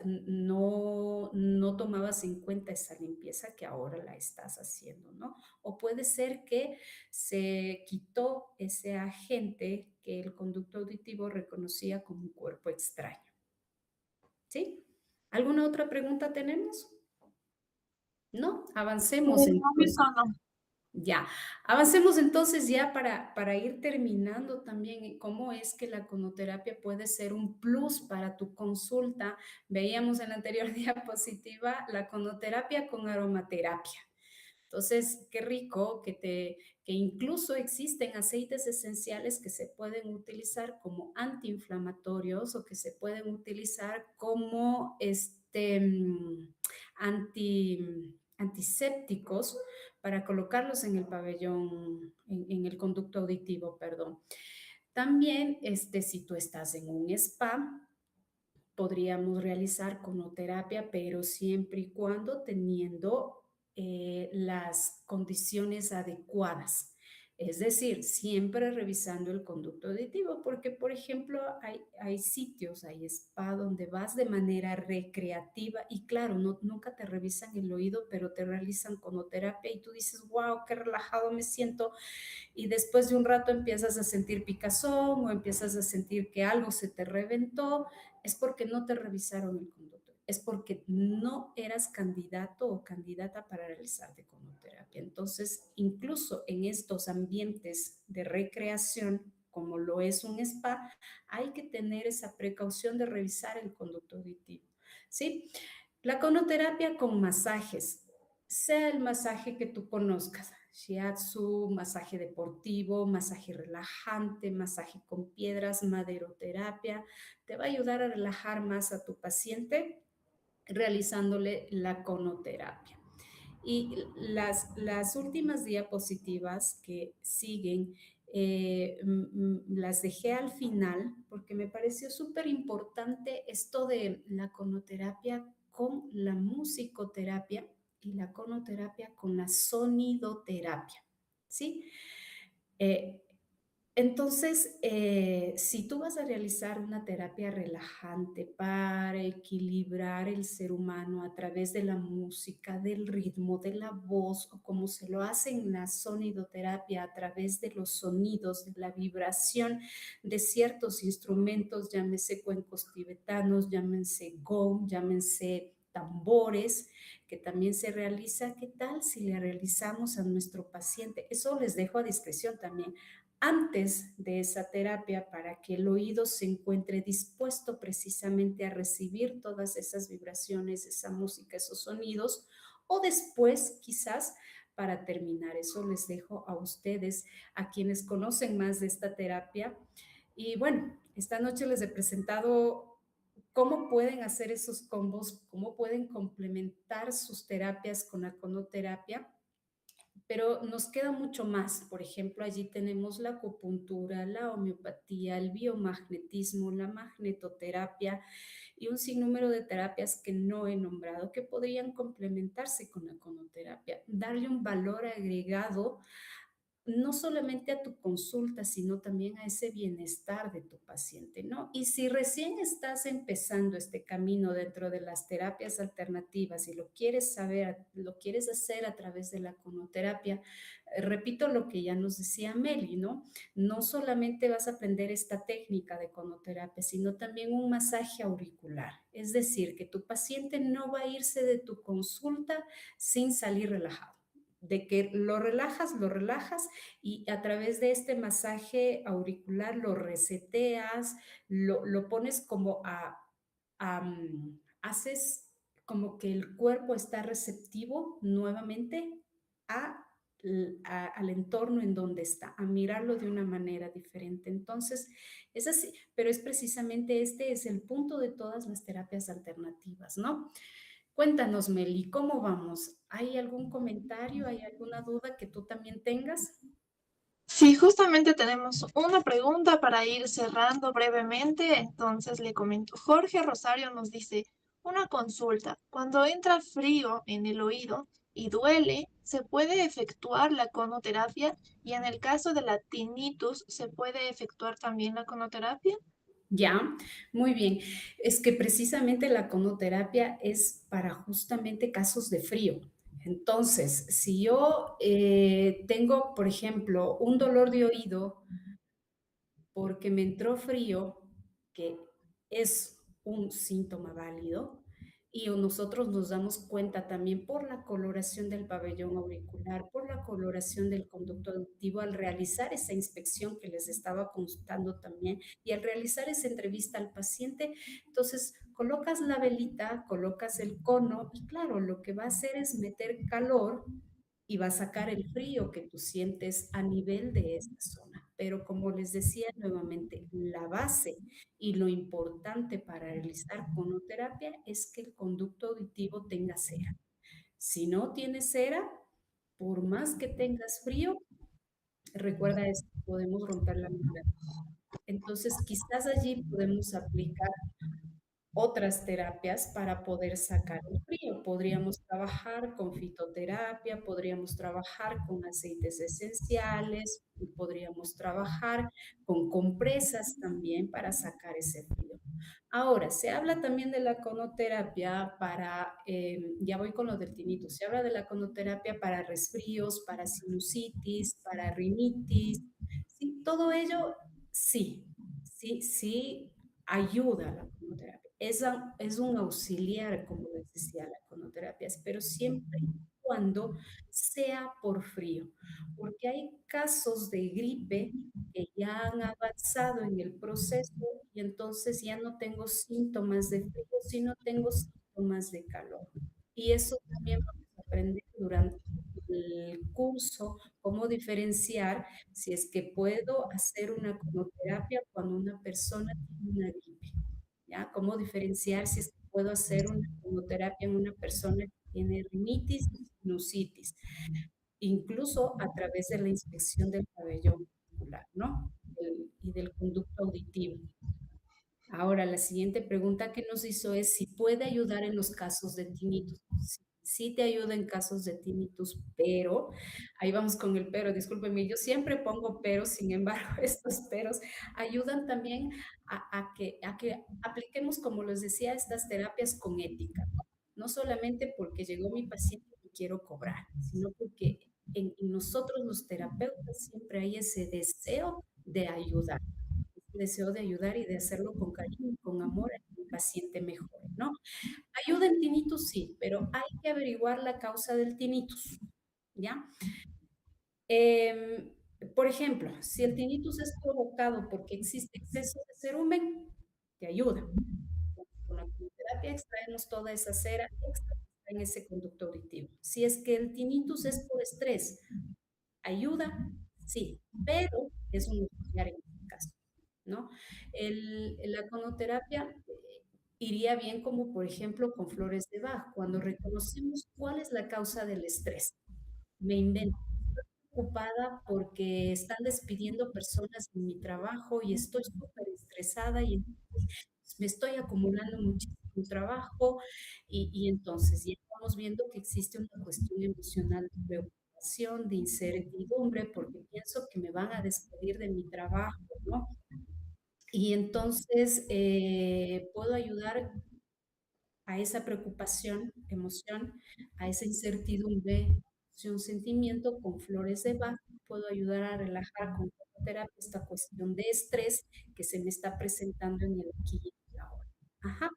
no tomabas en cuenta esa limpieza que ahora la estás haciendo, ¿no? O puede ser que se quitó ese agente que el conducto auditivo reconocía como un cuerpo extraño, ¿sí? ¿Alguna otra pregunta tenemos? ¿No? Avancemos No, entonces. eso no. Ya, avancemos entonces ya para ir terminando también cómo es que la conoterapia puede ser un plus para tu consulta. Veíamos en la anterior diapositiva la conoterapia con aromaterapia. Entonces, qué rico que incluso existen aceites esenciales que se pueden utilizar como antiinflamatorios o que se pueden utilizar como antisépticos para colocarlos en el pabellón, en el conducto auditivo, perdón. También, si tú estás en un spa, podríamos realizar conoterapia, pero siempre y cuando teniendo las condiciones adecuadas. Es decir, siempre revisando el conducto auditivo, porque, por ejemplo, hay sitios, hay spa donde vas de manera recreativa y claro, nunca te revisan el oído, pero te realizan conoterapia y tú dices, wow, qué relajado me siento, y después de un rato empiezas a sentir picazón o empiezas a sentir que algo se te reventó, es porque no te revisaron el conducto, es porque no eras candidato o candidata para realizarte conoterapia. Entonces, incluso en estos ambientes de recreación, como lo es un spa, hay que tener esa precaución de revisar el conducto auditivo, ¿sí? La conoterapia con masajes, sea el masaje que tú conozcas, shiatsu, masaje deportivo, masaje relajante, masaje con piedras, maderoterapia, te va a ayudar a relajar más a tu paciente realizándole la conoterapia. Y las últimas diapositivas que siguen, las dejé al final porque me pareció súper importante esto de la conoterapia con la musicoterapia y la conoterapia con la sonidoterapia, ¿sí? Eh, entonces, si tú vas a realizar una terapia relajante para equilibrar el ser humano a través de la música, del ritmo, de la voz, o como se lo hace en la sonidoterapia a través de los sonidos, de la vibración de ciertos instrumentos, llámese cuencos tibetanos, llámense gong, llámense tambores, que también se realiza, ¿qué tal si le realizamos a nuestro paciente? Eso les dejo a discreción también antes de esa terapia para que el oído se encuentre dispuesto precisamente a recibir todas esas vibraciones, esa música, esos sonidos, o después quizás para terminar. Eso les dejo a ustedes, a quienes conocen más de esta terapia. Y bueno, esta noche les he presentado cómo pueden hacer esos combos, cómo pueden complementar sus terapias con la conoterapia, pero nos queda mucho más. Por ejemplo, allí tenemos la acupuntura, la homeopatía, el biomagnetismo, la magnetoterapia y un sinnúmero de terapias que no he nombrado que podrían complementarse con la conoterapia, darle un valor agregado no solamente a tu consulta, sino también a ese bienestar de tu paciente, ¿no? Y si recién estás empezando este camino dentro de las terapias alternativas y lo quieres saber, lo quieres hacer a través de la conoterapia, repito lo que ya nos decía Meli, ¿no? No solamente vas a aprender esta técnica de conoterapia, sino también un masaje auricular. Es decir, que tu paciente no va a irse de tu consulta sin salir relajado, de que lo relajas y a través de este masaje auricular lo reseteas, lo pones como haces como que el cuerpo está receptivo nuevamente a, al entorno en donde está, a mirarlo de una manera diferente. Entonces, es así, pero es precisamente este es el punto de todas las terapias alternativas, ¿no? Cuéntanos, Meli, ¿cómo vamos? ¿Hay algún comentario, hay alguna duda que tú también tengas? Sí, justamente tenemos una pregunta para ir cerrando brevemente, entonces le comento. Jorge Rosario nos dice, una consulta, cuando entra frío en el oído y duele, ¿se puede efectuar la conoterapia? Y en el caso de la tinnitus, ¿se puede efectuar también la conoterapia? Ya, muy bien. Es que precisamente la conoterapia es para justamente casos de frío. Entonces, si yo tengo, por ejemplo, un dolor de oído porque me entró frío, que es un síntoma válido, y nosotros nos damos cuenta también por la coloración del pabellón auricular, por la coloración del conducto auditivo, al realizar esa inspección que les estaba consultando también, y al realizar esa entrevista al paciente, entonces colocas la velita, colocas el cono, y claro, lo que va a hacer es meter calor y va a sacar el frío que tú sientes a nivel de esta zona. Pero como les decía nuevamente, la base y lo importante para realizar conoterapia es que el conducto auditivo tenga cera. Si no tiene cera, por más que tengas frío, recuerda esto, podemos romper la membrana. Entonces, quizás allí podemos aplicar otras terapias para poder sacar el frío. Podríamos trabajar con fitoterapia, podríamos trabajar con aceites esenciales, podríamos trabajar con compresas también para sacar ese frío. Ahora, se habla también de la conoterapia para, ya voy con lo del tinnitus, se habla de la conoterapia para resfríos, para sinusitis, para rinitis, sí, todo ello, sí, sí, sí, ayuda a la conoterapia. Es un auxiliar, como les decía, la conoterapia, pero siempre y cuando sea por frío, porque hay casos de gripe que ya han avanzado en el proceso y entonces ya no tengo síntomas de frío, sino tengo síntomas de calor. Y eso también vamos a aprender durante el curso, cómo diferenciar si es que puedo hacer una cronoterapia cuando una persona tiene una gripe, ¿ya? Cómo diferenciar si es que puedo hacer una cronoterapia en una persona que tiene rinitis y sinusitis, incluso a través de la inspección del pabellón muscular, ¿no? Y del conducto auditivo. Ahora, la siguiente pregunta que nos hizo es si puede ayudar en los casos de tinnitus. Sí, sí te ayuda en casos de tinnitus, pero, ahí vamos con el pero, discúlpeme, yo siempre pongo pero, sin embargo, estos peros ayudan también a que apliquemos, como les decía, estas terapias con ética, ¿no? No solamente porque llegó mi paciente y quiero cobrar, sino porque en nosotros los terapeutas siempre hay ese deseo de ayudar y de hacerlo con cariño y con amor a que el paciente mejore, ¿no? Ayuda en tinnitus, sí, pero hay que averiguar la causa del tinnitus, ¿ya? Em, por ejemplo, si el tinnitus es provocado porque existe exceso de cerumen, te ayuda. Con la quimioterapia extraemos toda esa cera extra que está en ese conducto auditivo. Si es que el tinnitus es por estrés, ayuda, sí, pero es un auxiliar en este caso, ¿no? La conoterapia iría bien como, por ejemplo, con flores de Bach, cuando reconocemos cuál es la causa del estrés. Me invento, estoy preocupada porque están despidiendo personas en mi trabajo y estoy súper estresada y entonces me estoy acumulando muchísimo trabajo y entonces ya estamos viendo que existe una cuestión emocional de preocupación, de incertidumbre, porque pienso que me van a despedir de mi trabajo, ¿no? Y entonces puedo ayudar a esa preocupación, emoción, a esa incertidumbre, emoción, sentimiento con flores de Bach. Puedo ayudar a relajar con terapia esta cuestión de estrés que se me está presentando en el aquí y en el ahora. Ajá.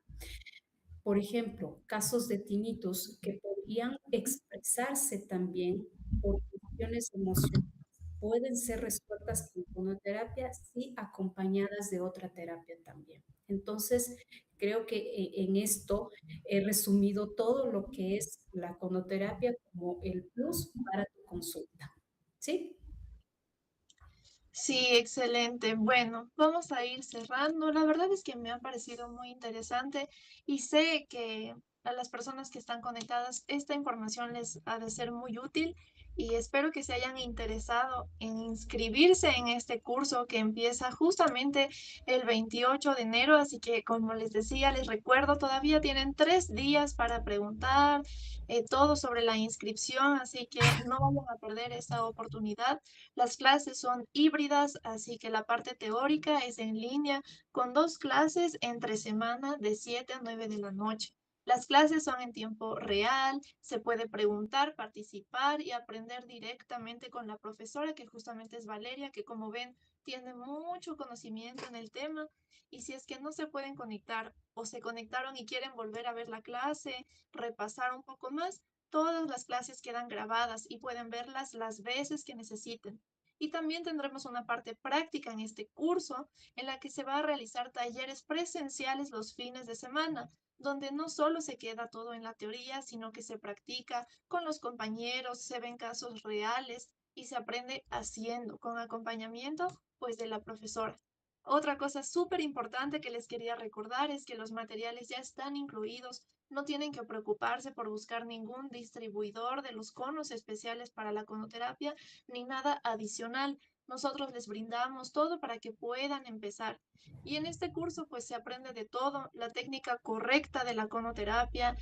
Por ejemplo, casos de tinnitus que podrían expresarse también por cuestiones emocionales. Pueden ser resueltas con fonoterapia, sí, acompañadas de otra terapia también. Entonces, creo que en esto he resumido todo lo que es la conoterapia como el plus para tu consulta. ¿Sí? Sí, excelente. Bueno, vamos a ir cerrando. La verdad es que me ha parecido muy interesante y sé que a las personas que están conectadas esta información les ha de ser muy útil y espero que se hayan interesado en inscribirse en este curso que empieza justamente el 28 de enero. Así que, como les decía, les recuerdo, todavía tienen 3 días para preguntar todo sobre la inscripción, así que no vayan a perder esta oportunidad. Las clases son híbridas, así que la parte teórica es en línea con 2 clases entre semana de 7 a 9 de la noche. Las clases son en tiempo real, se puede preguntar, participar y aprender directamente con la profesora, que justamente es Valeria, que como ven tiene mucho conocimiento en el tema. Y si es que no se pueden conectar o se conectaron y quieren volver a ver la clase, repasar un poco más, todas las clases quedan grabadas y pueden verlas las veces que necesiten. Y también tendremos una parte práctica en este curso en la que se va a realizar talleres presenciales los fines de semana, donde no solo se queda todo en la teoría, sino que se practica con los compañeros, se ven casos reales y se aprende haciendo, con acompañamiento, pues de la profesora. Otra cosa súper importante que les quería recordar es que los materiales ya están incluidos. No tienen que preocuparse por buscar ningún distribuidor de los conos especiales para la conoterapia ni nada adicional. nosotros les brindamos todo para que puedan empezar. Y en este curso pues se aprende de todo, la técnica correcta de la conoterapia,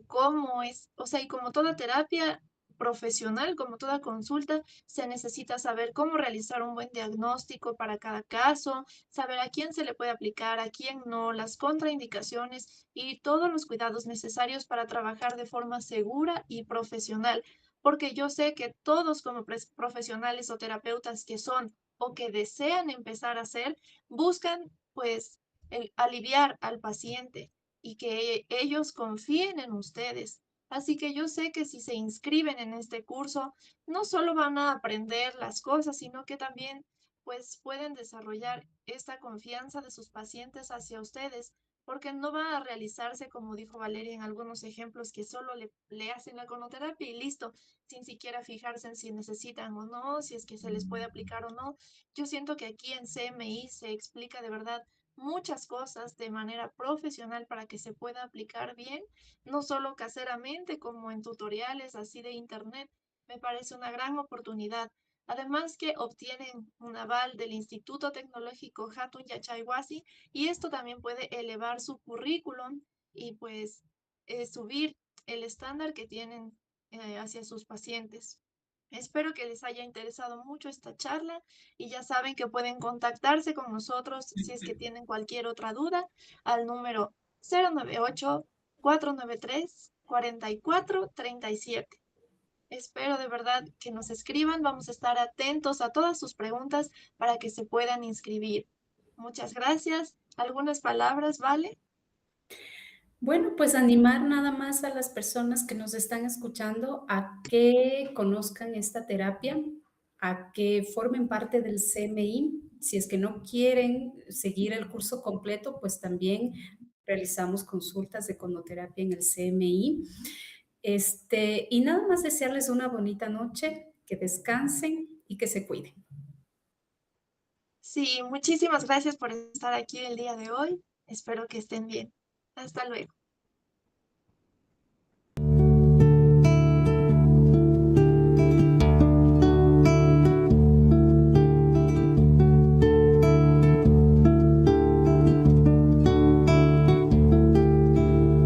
cómo es, o sea, y como toda terapia profesional, como toda consulta, se necesita saber cómo realizar un buen diagnóstico para cada caso, saber a quién se le puede aplicar, a quién no, las contraindicaciones y todos los cuidados necesarios para trabajar de forma segura y profesional. Porque yo sé que todos como profesionales o terapeutas que son o que desean empezar a hacer, buscan pues el aliviar al paciente y que ellos confíen en ustedes. Así que yo sé que si se inscriben en este curso, no solo van a aprender las cosas, sino que también pues pueden desarrollar esta confianza de sus pacientes hacia ustedes, porque no va a realizarse, como dijo Valeria en algunos ejemplos, que solo le hacen la conoterapia y listo, sin siquiera fijarse en si necesitan o no, si es que se les puede aplicar o no. Yo siento que aquí en CMI se explica de verdad muchas cosas de manera profesional para que se pueda aplicar bien, no solo caseramente como en tutoriales así de internet. Me parece una gran oportunidad. Además que obtienen un aval del Instituto Tecnológico Hatun Yachayhuasi y esto también puede elevar su currículum y pues subir el estándar que tienen hacia sus pacientes. Espero que les haya interesado mucho esta charla y ya saben que pueden contactarse con nosotros si es que tienen cualquier otra duda al número 098-493-4437. Espero de verdad que nos escriban. Vamos a estar atentos a todas sus preguntas para que se puedan inscribir. Muchas gracias. ¿Algunas palabras, Vale? Bueno, pues animar nada más a las personas que nos están escuchando a que conozcan esta terapia, a que formen parte del CMI. Si es que no quieren seguir el curso completo, pues también realizamos consultas de conoterapia en el CMI. Y nada más desearles una bonita noche, que descansen y que se cuiden. Sí, muchísimas gracias por estar aquí el día de hoy. Espero que estén bien. Hasta luego.